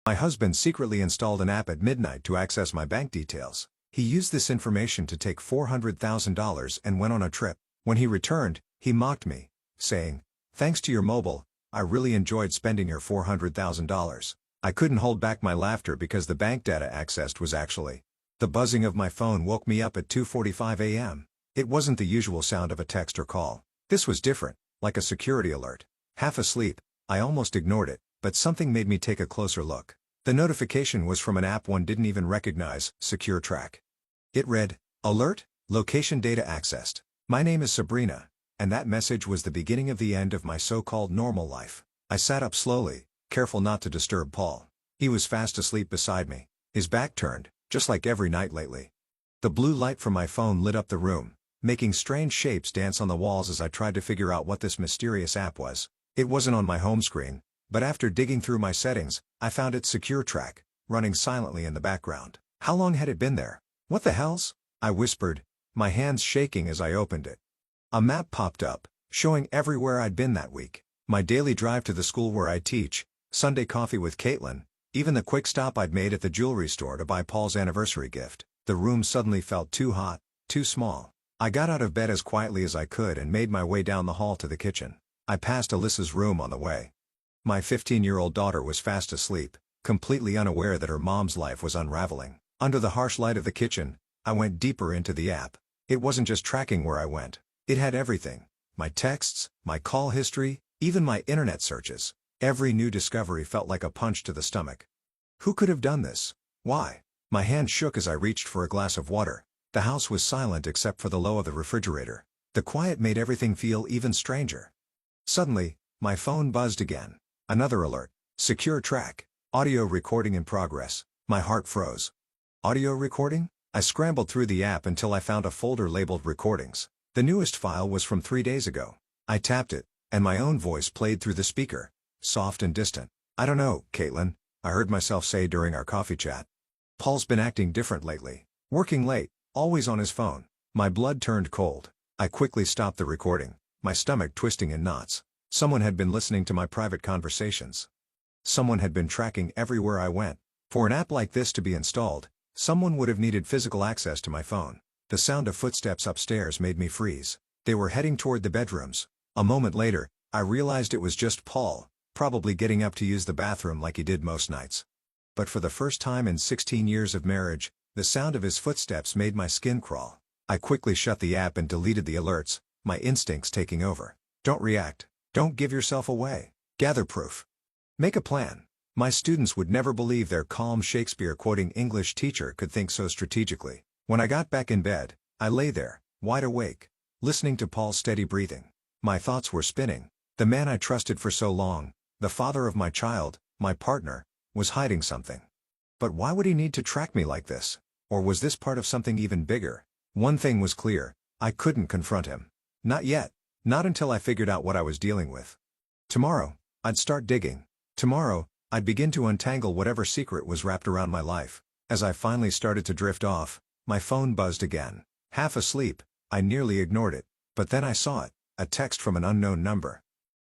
My husband secretly installed an app at midnight to access my bank details. He used this information to take $400,000 and went on a trip. When he returned, he mocked me, saying, "Thanks to your mobile, I really enjoyed spending your $400,000. I couldn't hold back my laughter because the bank data accessed was actually. The buzzing of my phone woke me up at 2:45 a.m. It wasn't the usual sound of a text or call. This was different, like a security alert. Half asleep, I almost ignored it, but something made me take a closer look. The notification was from an app one didn't even recognize, Secure Track. It read, "Alert, location data accessed. My name is Sabrina," and that message was the beginning of the end of my so-called normal life. I sat up slowly, careful not to disturb Paul. He was fast asleep beside me, his back turned, just like every night lately. The blue light from my phone lit up the room, making strange shapes dance on the walls as I tried to figure out what this mysterious app was. It wasn't on my home screen, but after digging through my settings, I found it Secure Track, running silently in the background. How long had it been there? "What the hell's?" I whispered, my hands shaking as I opened it. A map popped up, showing everywhere I'd been that week. My daily drive to the school where I teach, Sunday coffee with Caitlin, even the quick stop I'd made at the jewelry store to buy Paul's anniversary gift. The room suddenly felt too hot, too small. I got out of bed as quietly as I could and made my way down the hall to the kitchen. I passed Alyssa's room on the way. My 15-year-old daughter was fast asleep, completely unaware that her mom's life was unraveling. Under the harsh light of the kitchen, I went deeper into the app. It wasn't just tracking where I went. It had everything. My texts, my call history, even my internet searches. Every new discovery felt like a punch to the stomach. Who could have done this? Why? My hand shook as I reached for a glass of water. The house was silent except for the low of the refrigerator. The quiet made everything feel even stranger. Suddenly, my phone buzzed again. Another alert. Secure Track. Audio recording in progress. My heart froze. Audio recording? I scrambled through the app until I found a folder labeled Recordings. The newest file was from 3 days ago. I tapped it, and my own voice played through the speaker, soft and distant. "I don't know, Caitlin," I heard myself say during our coffee chat. "Paul's been acting different lately. Working late, always on his phone." My blood turned cold. I quickly stopped the recording, my stomach twisting in knots. Someone had been listening to my private conversations. Someone had been tracking everywhere I went. For an app like this to be installed, someone would have needed physical access to my phone. The sound of footsteps upstairs made me freeze. They were heading toward the bedrooms. A moment later, I realized it was just Paul, probably getting up to use the bathroom like he did most nights. But for the first time in 16 years of marriage, the sound of his footsteps made my skin crawl. I quickly shut the app and deleted the alerts, my instincts taking over. Don't react. Don't give yourself away. Gather proof. Make a plan. My students would never believe their calm Shakespeare-quoting English teacher could think so strategically. When I got back in bed, I lay there, wide awake, listening to Paul's steady breathing. My thoughts were spinning. The man I trusted for so long, the father of my child, my partner, was hiding something. But why would he need to track me like this? Or was this part of something even bigger? One thing was clear, I couldn't confront him. Not yet. Not until I figured out what I was dealing with. Tomorrow, I'd start digging. Tomorrow, I'd begin to untangle whatever secret was wrapped around my life. As I finally started to drift off, my phone buzzed again. Half asleep, I nearly ignored it, but then I saw it, a text from an unknown number.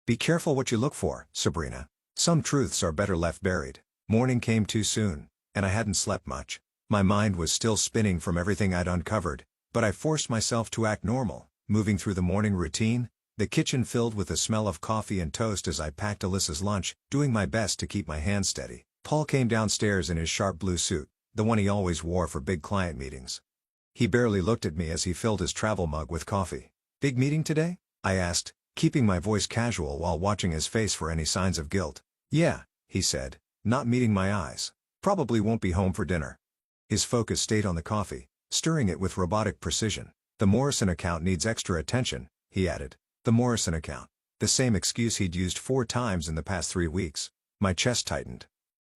"Be careful what you look for, Sabrina. Some truths are better left buried." Morning came too soon, and I hadn't slept much. My mind was still spinning from everything I'd uncovered, but I forced myself to act normal, moving through the morning routine, the kitchen filled with the smell of coffee and toast as I packed Alyssa's lunch, doing my best to keep my hands steady. Paul came downstairs in his sharp blue suit, the one he always wore for big client meetings. He barely looked at me as he filled his travel mug with coffee. "Big meeting today?" I asked, keeping my voice casual while watching his face for any signs of guilt. "Yeah," he said, not meeting my eyes. "Probably won't be home for dinner." His focus stayed on the coffee, stirring it with robotic precision. "The Morrison account needs extra attention," he added. The Morrison account. The same excuse he'd used 4 times in the past 3 weeks. My chest tightened.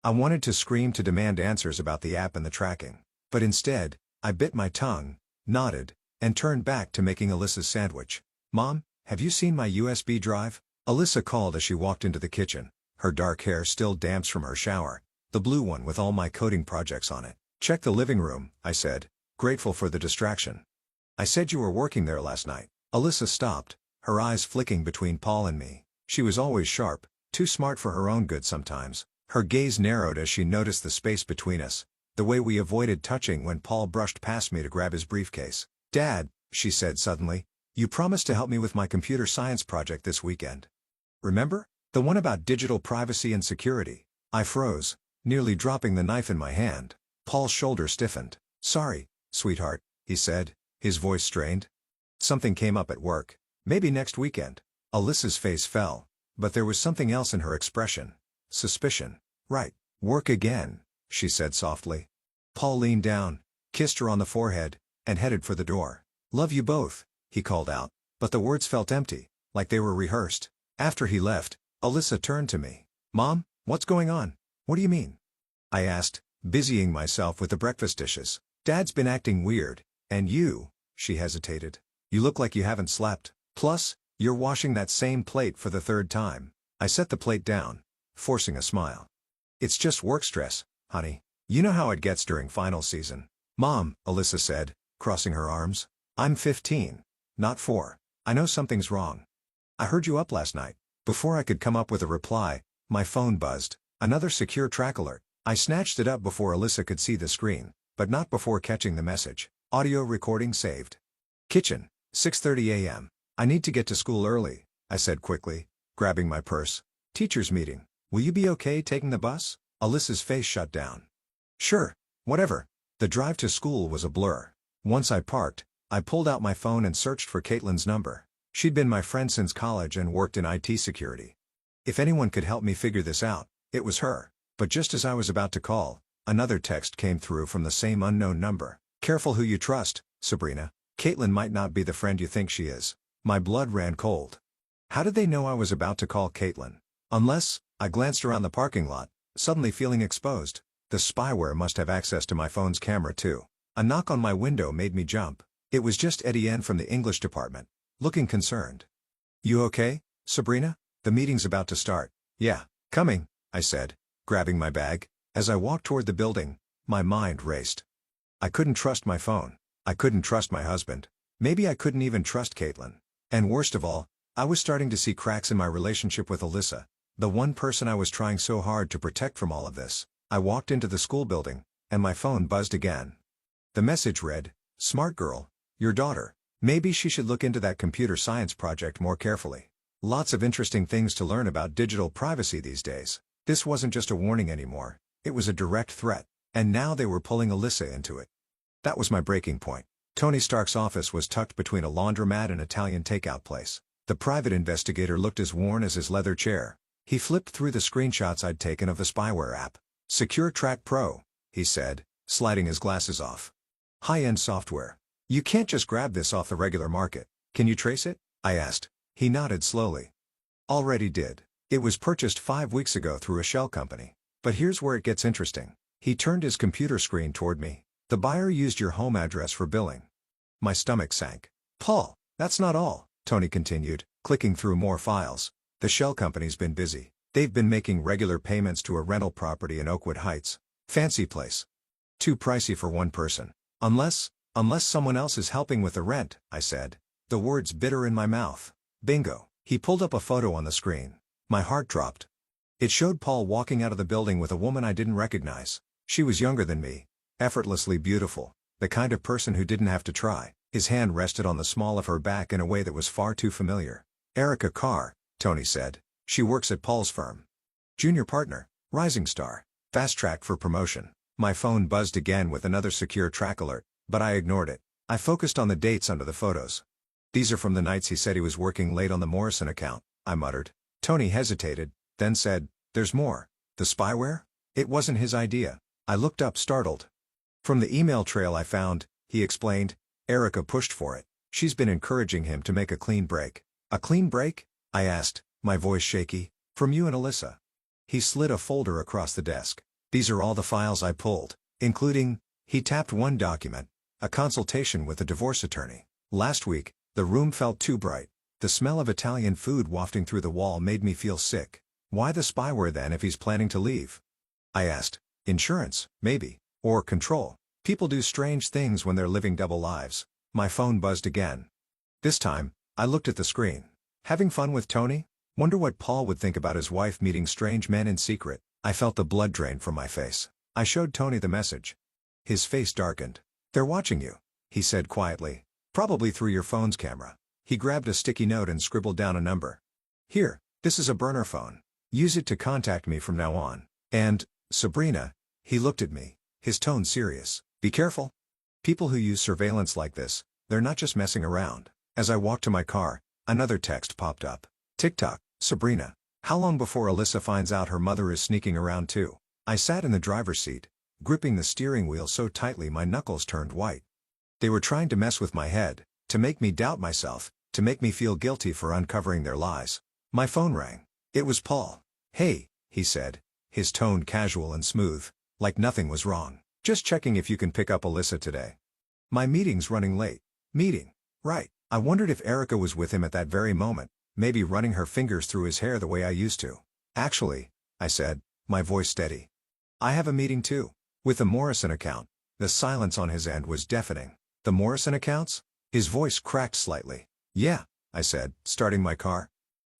I wanted to scream to demand answers about the app and the tracking. But instead, I bit my tongue, nodded, and turned back to making Alyssa's sandwich. "Mom, have you seen my USB drive?" Alyssa called as she walked into the kitchen, her dark hair still damp from her shower, the blue one with all my coding projects on it. "Check the living room," I said, grateful for the distraction. "I said you were working there last night." Alyssa stopped, her eyes flicking between Paul and me. She was always sharp, too smart for her own good sometimes. Her gaze narrowed as she noticed the space between us, the way we avoided touching when Paul brushed past me to grab his briefcase. "Dad," she said suddenly, "you promised to help me with my computer science project this weekend. Remember? The one about digital privacy and security." I froze, nearly dropping the knife in my hand. Paul's shoulder stiffened. "Sorry, sweetheart," he said, his voice strained. "Something came up at work. Maybe next weekend." Alyssa's face fell, but there was something else in her expression. Suspicion. "Right. Work again," she said softly. Paul leaned down, kissed her on the forehead, and headed for the door. "Love you both," he called out, but the words felt empty, like they were rehearsed. After he left, Alyssa turned to me. "Mom, what's going on? What do you mean?" I asked, busying myself with the breakfast dishes. "Dad's been acting weird, and you," she hesitated. "You look like you haven't slept. Plus, you're washing that same plate for the third time." I set the plate down, forcing a smile. "It's just work stress, honey. You know how it gets during final season." "Mom," Alyssa said, crossing her arms. "I'm 15, not 4. I know something's wrong. I heard you up last night." Before I could come up with a reply, my phone buzzed. Another secure track alert. I snatched it up before Alyssa could see the screen, but not before catching the message. Audio recording saved. "Kitchen, 6:30 a.m. I need to get to school early," I said quickly, grabbing my purse. "Teacher's meeting. Will you be okay taking the bus?" Alyssa's face shut down. "Sure, whatever." The drive to school was a blur. Once I parked, I pulled out my phone and searched for Caitlin's number. She'd been my friend since college and worked in IT security. If anyone could help me figure this out, it was her. But just as I was about to call, another text came through from the same unknown number. "Careful who you trust, Sabrina. Caitlin might not be the friend you think she is." My blood ran cold. How did they know I was about to call Caitlin? Unless, I glanced around the parking lot, suddenly feeling exposed. The spyware must have access to my phone's camera too. A knock on my window made me jump. It was just Etienne from the English department, looking concerned. "You okay, Sabrina? The meeting's about to start." "Yeah, coming," I said, grabbing my bag. As I walked toward the building, my mind raced. I couldn't trust my phone. I couldn't trust my husband. Maybe I couldn't even trust Caitlin. And worst of all, I was starting to see cracks in my relationship with Alyssa, the one person I was trying so hard to protect from all of this. I walked into the school building, and my phone buzzed again. The message read, "Smart girl, your daughter. Maybe she should look into that computer science project more carefully." Lots of interesting things to learn about digital privacy these days. This wasn't just a warning anymore, it was a direct threat, and now they were pulling Alyssa into it. That was my breaking point. Tony Stark's office was tucked between a laundromat and Italian takeout place. The private investigator looked as worn as his leather chair. He flipped through the screenshots I'd taken of the spyware app. "Secure Track Pro," he said, sliding his glasses off. "High-end software. You can't just grab this off the regular market. Can you trace it?" I asked. He nodded slowly. "Already did. It was purchased 5 weeks ago through a shell company. But here's where it gets interesting." He turned his computer screen toward me. "The buyer used your home address for billing." My stomach sank. "Paul, that's not all," Tony continued, clicking through more files. "The shell company's been busy. They've been making regular payments to a rental property in Oakwood Heights. Fancy place. Too pricey for one person. Unless someone else is helping with the rent," I said, the words bitter in my mouth. Bingo. He pulled up a photo on the screen. My heart dropped. It showed Paul walking out of the building with a woman I didn't recognize. She was younger than me, effortlessly beautiful, the kind of person who didn't have to try. His hand rested on the small of her back in a way that was far too familiar. "Erica Carr," Tony said. "She works at Paul's firm. Junior partner, rising star, fast track for promotion." My phone buzzed again with another secure track alert, but I ignored it. I focused on the dates under the photos. "These are from the nights he said he was working late on the Morrison account," I muttered. Tony hesitated, then said, "There's more. The spyware? It wasn't his idea." I looked up startled. "From the email trail I found," he explained, "Erica pushed for it. She's been encouraging him to make a clean break." "A clean break?" I asked, my voice shaky. "From you and Alyssa." He slid a folder across the desk. "These are all the files I pulled, including," he tapped one document, "a consultation with a divorce attorney. Last week, the room felt too bright. The smell of Italian food wafting through the wall made me feel sick. Why the spyware then if he's planning to leave?" I asked. "Insurance, maybe. Or control. People do strange things when they're living double lives." My phone buzzed again. This time, I looked at the screen. "Having fun with Tony? Wonder what Paul would think about his wife meeting strange men in secret." I felt the blood drain from my face. I showed Tony the message. His face darkened. "They're watching you," he said quietly. "Probably through your phone's camera." He grabbed a sticky note and scribbled down a number. "Here, this is a burner phone. Use it to contact me from now on. And, Sabrina," he looked at me, his tone serious, "be careful. People who use surveillance like this, they're not just messing around." As I walked to my car, another text popped up. "TikTok, Sabrina. How long before Alyssa finds out her mother is sneaking around too?" I sat in the driver's seat, gripping the steering wheel so tightly my knuckles turned white. They were trying to mess with my head, to make me doubt myself, to make me feel guilty for uncovering their lies. My phone rang. It was Paul. "Hey," he said, his tone casual and smooth, like nothing was wrong. "Just checking if you can pick up Alyssa today. My meeting's running late." Meeting? Right. I wondered if Erica was with him at that very moment, maybe running her fingers through his hair the way I used to. "Actually," I said, my voice steady, "I have a meeting too. With the Morrison account." The silence on his end was deafening. "The Morrison accounts?" His voice cracked slightly. "Yeah," I said, starting my car.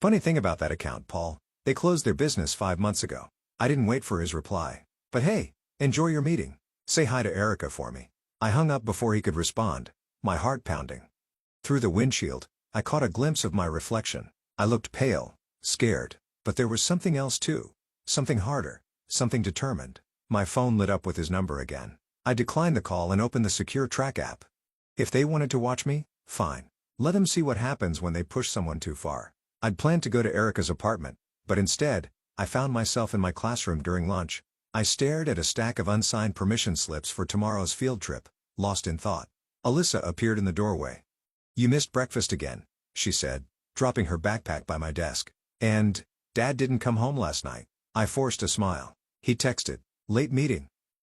"Funny thing about that account, Paul. They closed their business 5 months ago." I didn't wait for his reply. "But hey, enjoy your meeting. Say hi to Erica for me." I hung up before he could respond, my heart pounding. Through the windshield, I caught a glimpse of my reflection. I looked pale, scared, but there was something else too. Something harder, something determined. My phone lit up with his number again. I declined the call and opened the Secure Track app. If they wanted to watch me, fine. Let them see what happens when they push someone too far. I'd planned to go to Erica's apartment, but instead, I found myself in my classroom during lunch. I stared at a stack of unsigned permission slips for tomorrow's field trip, lost in thought. Alyssa appeared in the doorway. "You missed breakfast again," she said, dropping her backpack by my desk. "And, Dad didn't come home last night." I forced a smile. He texted, "Late meeting."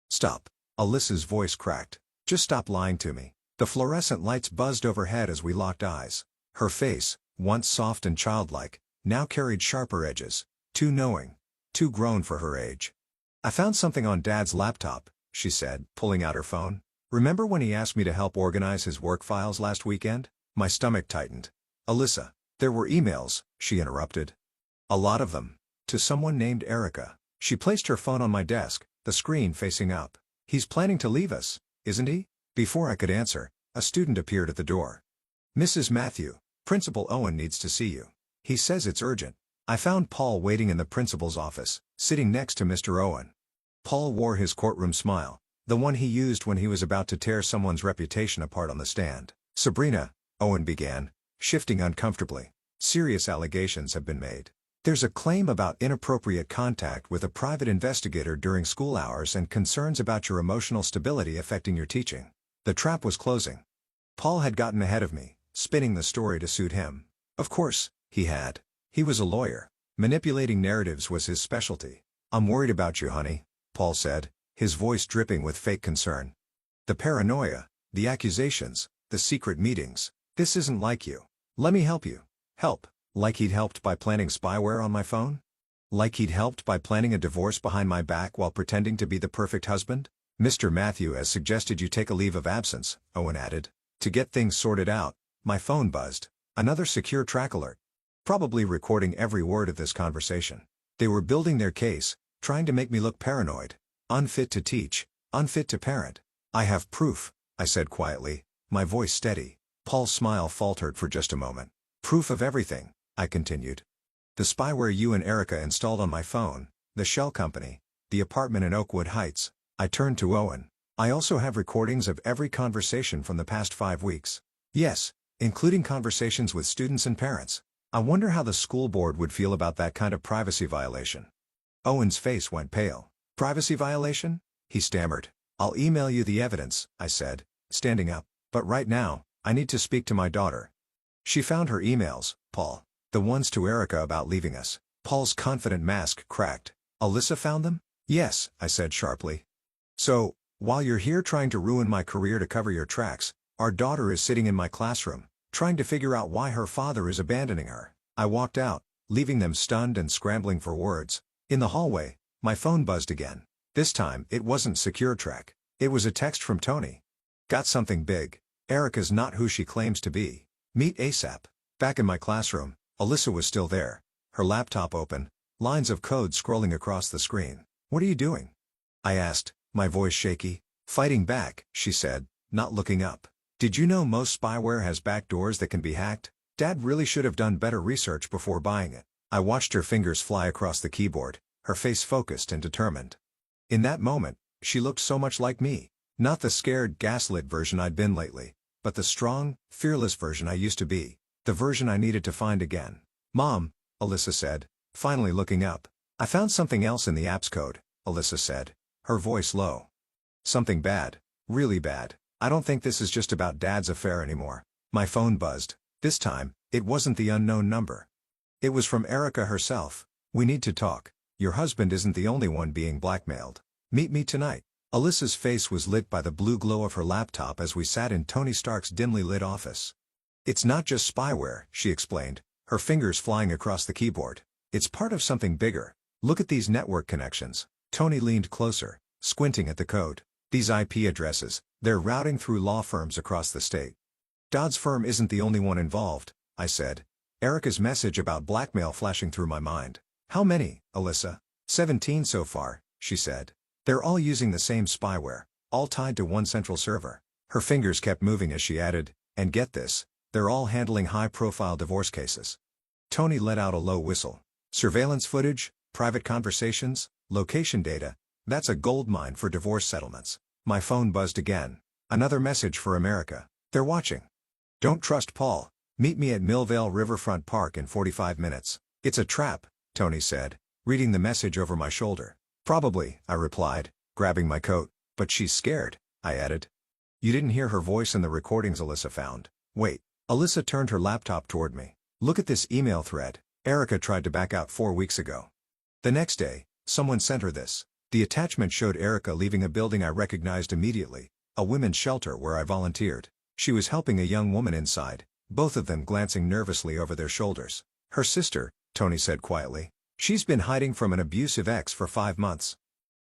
"Stop." Alyssa's voice cracked. "Just stop lying to me." The fluorescent lights buzzed overhead as we locked eyes. Her face, once soft and childlike, now carried sharper edges. Too knowing. Too grown for her age. "I found something on Dad's laptop," she said, pulling out her phone. "Remember when he asked me to help organize his work files last weekend?" My stomach tightened. "Alyssa, there were emails," she interrupted. "A lot of them. To someone named Erica." She placed her phone on my desk, the screen facing up. "He's planning to leave us, isn't he?" Before I could answer, a student appeared at the door. "Mrs. Matthew, Principal Owen needs to see you. He says it's urgent." I found Paul waiting in the principal's office, sitting next to Mr. Owen. Paul wore his courtroom smile, the one he used when he was about to tear someone's reputation apart on the stand. "Sabrina," Owen began, shifting uncomfortably, "serious allegations have been made. There's a claim about inappropriate contact with a private investigator during school hours and concerns about your emotional stability affecting your teaching." The trap was closing. Paul had gotten ahead of me, spinning the story to suit him. Of course, he had. He was a lawyer. Manipulating narratives was his specialty. "I'm worried about you, honey," Paul said, his voice dripping with fake concern. "The paranoia, the accusations, the secret meetings. This isn't like you. Let me help you." Help? Like he'd helped by planting spyware on my phone? Like he'd helped by planning a divorce behind my back while pretending to be the perfect husband? "Mr. Matthew has suggested you take a leave of absence," Owen added. To get things sorted out, my phone buzzed. Another Secure Track alert. Probably recording every word of this conversation. They were building their case, trying to make me look paranoid. Unfit to teach, unfit to parent. "I have proof," I said quietly, my voice steady. Paul's smile faltered for just a moment. "Proof of everything," I continued. "The spyware you and Erica installed on my phone, the shell company, the apartment in Oakwood Heights." I turned to Owen. "I also have recordings of every conversation from the past 5 weeks. Yes, including conversations with students and parents. I wonder how the school board would feel about that kind of privacy violation." Owen's face went pale. "Privacy violation?" he stammered. "I'll email you the evidence," I said, standing up. "But right now, I need to speak to my daughter." "She found her emails, Paul. The ones to Erica about leaving us." Paul's confident mask cracked. "Alyssa found them?" "Yes," I said sharply. "So, while you're here trying to ruin my career to cover your tracks, our daughter is sitting in my classroom, trying to figure out why her father is abandoning her." I walked out, leaving them stunned and scrambling for words. In the hallway, my phone buzzed again. This time, it wasn't Secure Track. It was a text from Tony. "Got something big. Erica's not who she claims to be. Meet ASAP." Back in my classroom, Alyssa was still there, her laptop open, lines of code scrolling across the screen. "What are you doing?" I asked, my voice shaky. "Fighting back," she said, not looking up. "Did you know most spyware has backdoors that can be hacked? Dad really should have done better research before buying it." I watched her fingers fly across the keyboard, her face focused and determined. In that moment, she looked so much like me. Not the scared, gaslit version I'd been lately, but the strong, fearless version I used to be. The version I needed to find again. "Mom," Alyssa said, finally looking up. "I found something else in the app's code," Alyssa said, her voice low. "Something bad. Really bad. I don't think this is just about Dad's affair anymore." My phone buzzed. This time, it wasn't the unknown number. It was from Erica herself. "We need to talk. Your husband isn't the only one being blackmailed. Meet me tonight." Alyssa's face was lit by the blue glow of her laptop as we sat in Tony Stark's dimly lit office. "It's not just spyware," she explained, her fingers flying across the keyboard. "It's part of something bigger. Look at these network connections." Tony leaned closer, squinting at the code. "These IP addresses, they're routing through law firms across the state." "Dodd's firm isn't the only one involved," I said, Erica's message about blackmail flashing through my mind. "How many, Alyssa?" 17 so far," she said. "They're all using the same spyware, all tied to one central server." Her fingers kept moving as she added, "And get this, they're all handling high-profile divorce cases." Tony let out a low whistle. "Surveillance footage, private conversations, location data, that's a goldmine for divorce settlements." My phone buzzed again. Another message for America. "They're watching. Don't trust Paul. Meet me at Millvale Riverfront Park in 45 minutes. "It's a trap," Tony said, reading the message over my shoulder. "Probably," I replied, grabbing my coat. "But she's scared," I added. "You didn't hear her voice in the recordings Alyssa found." "Wait." Alyssa turned her laptop toward me. "Look at this email thread. Erica tried to back out 4 weeks ago. The next day, someone sent her this." The attachment showed Erica leaving a building I recognized immediately, a women's shelter where I volunteered. She was helping a young woman inside, both of them glancing nervously over their shoulders. "Her sister," Tony said quietly. "She's been hiding from an abusive ex for 5 months.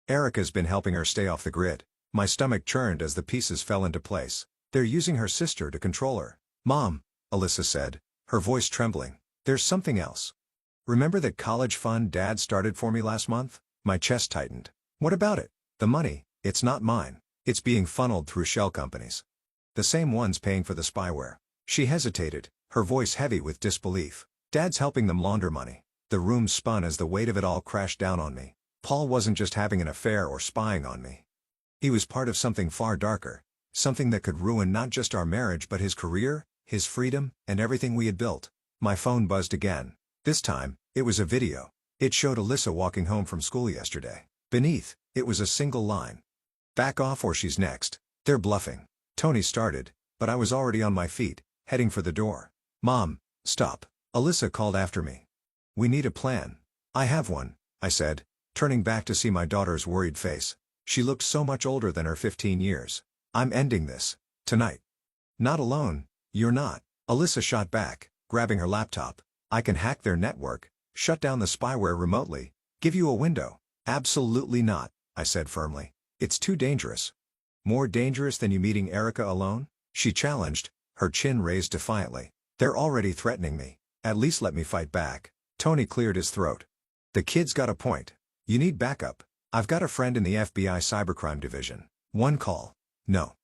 Erica's been helping her stay off the grid." My stomach churned as the pieces fell into place. "They're using her sister to control her." "Mom," Alyssa said, her voice trembling, "there's something else. Remember that college fund Dad started for me last month?" My chest tightened. "What about it?" "The money, it's not mine. It's being funneled through shell companies. The same ones paying for the spyware." She hesitated, her voice heavy with disbelief. "Dad's helping them launder money." The room spun as the weight of it all crashed down on me. Paul wasn't just having an affair or spying on me. He was part of something far darker, something that could ruin not just our marriage but his career, his freedom, and everything we had built. My phone buzzed again. This time, it was a video. It showed Alyssa walking home from school yesterday. Beneath, it was a single line. "Back off or she's next. They're bluffing." Tony started, but I was already on my feet, heading for the door. "Mom, stop," Alyssa called after me. "We need a plan." "I have one," I said, turning back to see my daughter's worried face. She looked so much older than her 15 years. "I'm ending this. Tonight." "Not alone." "You're not," Alyssa shot back, grabbing her laptop. "I can hack their network, shut down the spyware remotely, give you a window." "Absolutely not," I said firmly. "It's too dangerous." "More dangerous than you meeting Erica alone?" she challenged, her chin raised defiantly. "They're already threatening me. At least let me fight back." Tony cleared his throat. "The kid's got a point. You need backup. I've got a friend in the FBI cybercrime division. One call." "No."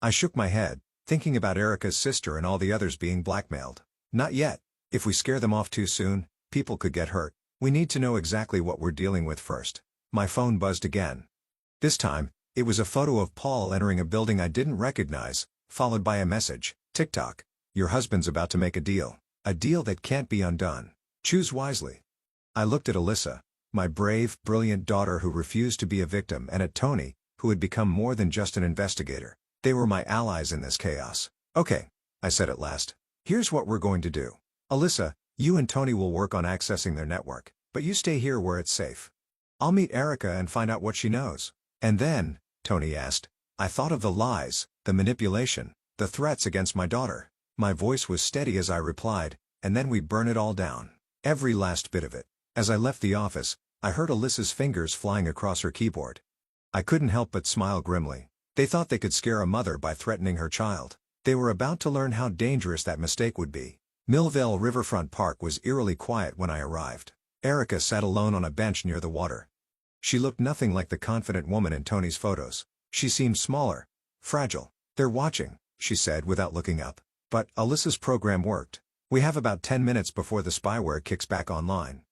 I shook my head, thinking about Erica's sister and all the others being blackmailed. "Not yet. If we scare them off too soon, people could get hurt. We need to know exactly what we're dealing with first." My phone buzzed again. This time, it was a photo of Paul entering a building I didn't recognize, followed by a message. "TikTok. Your husband's about to make a deal. A deal that can't be undone. Choose wisely." I looked at Alyssa, my brave, brilliant daughter who refused to be a victim, and at Tony, who had become more than just an investigator. They were my allies in this chaos. "Okay," I said at last. "Here's what we're going to do. Alyssa, you and Tony will work on accessing their network, but you stay here where it's safe. I'll meet Erica and find out what she knows." "And then," Tony asked. I thought of the lies, the manipulation, the threats against my daughter. My voice was steady as I replied, "And then we burn it all down. Every last bit of it." As I left the office, I heard Alyssa's fingers flying across her keyboard. I couldn't help but smile grimly. They thought they could scare a mother by threatening her child. They were about to learn how dangerous that mistake would be. Millvale Riverfront Park was eerily quiet when I arrived. Erica sat alone on a bench near the water. She looked nothing like the confident woman in Tony's photos. She seemed smaller, fragile. "They're watching," she said without looking up. "But Alyssa's program worked. We have about 10 minutes before the spyware kicks back online."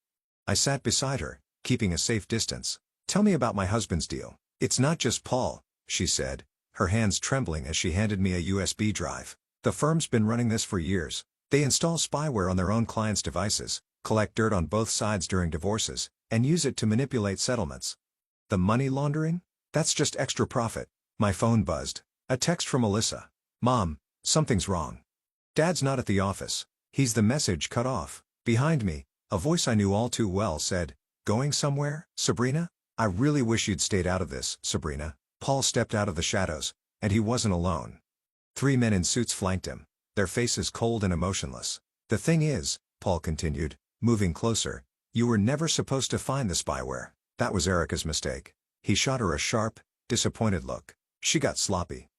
I sat beside her, keeping a safe distance. "Tell me about my husband's deal." "It's not just Paul," she said, her hands trembling as she handed me a USB drive. "The firm's been running this for years. They install spyware on their own clients' devices, collect dirt on both sides during divorces, and use it to manipulate settlements. The money laundering? That's just extra profit." My phone buzzed. A text from Alyssa. "Mom, something's wrong. Dad's not at the office." The message cut off. Behind me, a voice I knew all too well said, "Going somewhere, Sabrina? I really wish you'd stayed out of this, Sabrina." Paul stepped out of the shadows, and he wasn't alone. 3 men in suits flanked him, their faces cold and emotionless. "The thing is," Paul continued, moving closer, "you were never supposed to find the spyware. That was Erica's mistake." He shot her a sharp, disappointed look. "She got sloppy."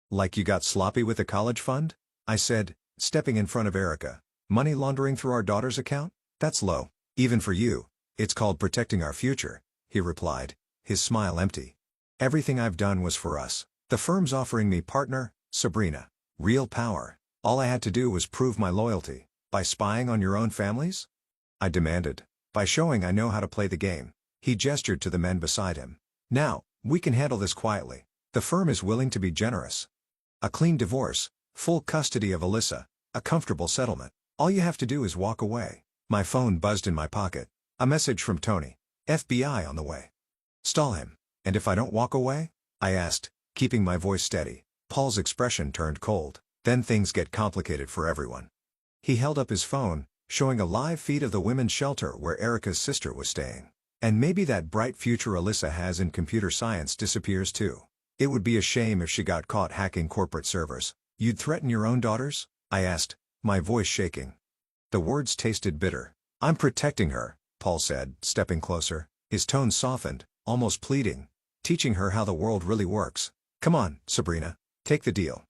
"Like you got sloppy with the college fund?" I said, stepping in front of Erica. "Money laundering through our daughter's account? That's low. Even for you. It's called protecting our future," he replied, his smile empty. "Everything I've done was for us. The firm's offering me partner, Sabrina. Real power. All I had to do was prove my loyalty." "By spying on your own families?" I demanded. "By showing I know how to play the game." He gestured to the men beside him. "Now, we can handle this quietly. The firm is willing to be generous. A clean divorce, full custody of Alyssa, a comfortable settlement. All you have to do is walk away." My phone buzzed in my pocket. A message from Tony. "FBI on the way. Stall him." "And if I don't walk away?" I asked, keeping my voice steady. Paul's expression turned cold. "Then things get complicated for everyone." He held up his phone, showing a live feed of the women's shelter where Erica's sister was staying. "And maybe that bright future Alyssa has in computer science disappears too. It would be a shame if she got caught hacking corporate servers." "You'd threaten your own daughters?" I asked, my voice shaking. The words tasted bitter. "I'm protecting her," Paul said, stepping closer. His tone softened, almost pleading. "Teaching her how the world really works. Come on, Sabrina. Take the deal."